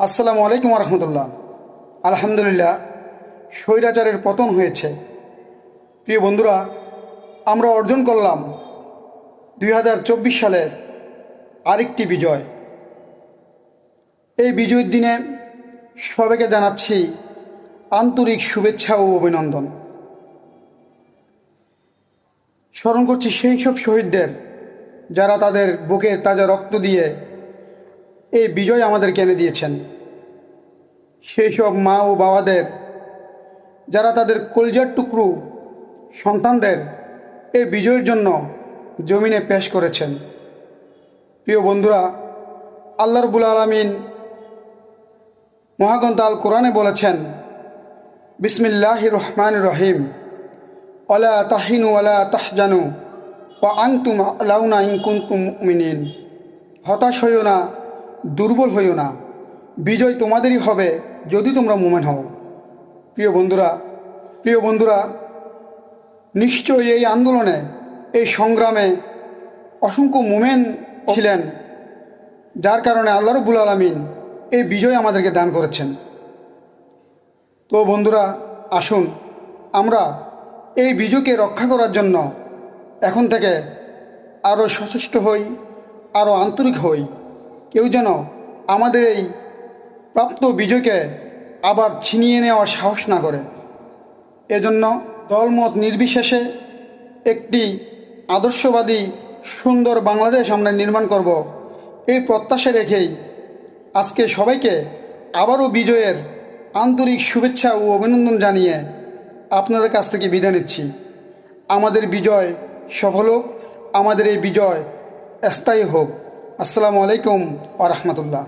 আসসালামু আলাইকুম রহমতুল্লাহ। আলহামদুলিল্লাহ, স্বৈরাচারের পতন হয়েছে। প্রিয় বন্ধুরা, আমরা অর্জন করলাম 2024 সালের আরেকটি বিজয়। এই বিজয়ের দিনে সবাইকে জানাচ্ছি আন্তরিক শুভেচ্ছা ও অভিনন্দন। স্মরণ করছি সেই সব শহীদদের যারা তাদের বুকের তাজা রক্ত দিয়ে এই বিজয় আমাদেরকে এনে দিয়েছেন। সেই সব মা ও বাবাদের যারা তাদের কলিজার টুকরো সন্তানদের এই বিজয়ের জন্য জমিনে পেশ করেছেন। প্রিয় বন্ধুরা, আল্লাহ রাব্বুল আলামিন মহাগ্রন্থ আল কোরআনে বলেছেন, বিসমিল্লাহির রহমানির রহিম, ওয়ালা তাহিনু ওয়ালা তাহজানু ওয়া আনতুম আ'লাউনা ইন কুনতুম মুমিনিন। হতাশ হইও না, দুর্বল হইও না, বিজয় তোমাদেরই হবে যদি তোমরা মুমিন হও। প্রিয় বন্ধুরা, নিশ্চয়ই এই আন্দোলনে, এই সংগ্রামে অসংখ্য মুমিন ছিলেন, যার কারণে আল্লাহ রাব্বুল আলামিন এই বিজয় আমাদেরকে দান করেছেন। তো বন্ধুরা, আসুন আমরা এই বিজয়কে রক্ষা করার জন্য এখন থেকে আরও সচেষ্ট হই, আরও আন্তরিক হই। কেউ যেন আমাদের এই প্রাপ্ত বিজয়কে আবার ছিনিয়ে নেওয়ার সাহস না করে। এজন্য দলমত নির্বিশেষে একটি আদর্শবাদী সুন্দর বাংলাদেশ আমরা নির্মাণ করব, এই প্রত্যাশা রেখেই আজকে সবাইকে আবারও বিজয়ের আন্তরিক শুভেচ্ছা ও অভিনন্দন জানিয়ে আপনাদের কাছ থেকে বিদায় নিচ্ছি। আমাদের বিজয় সফল হোক, আমাদের এই বিজয় স্থায়ী হোক। আসসালামু আলাইকুম ওয়া রাহমাতুল্লাহ।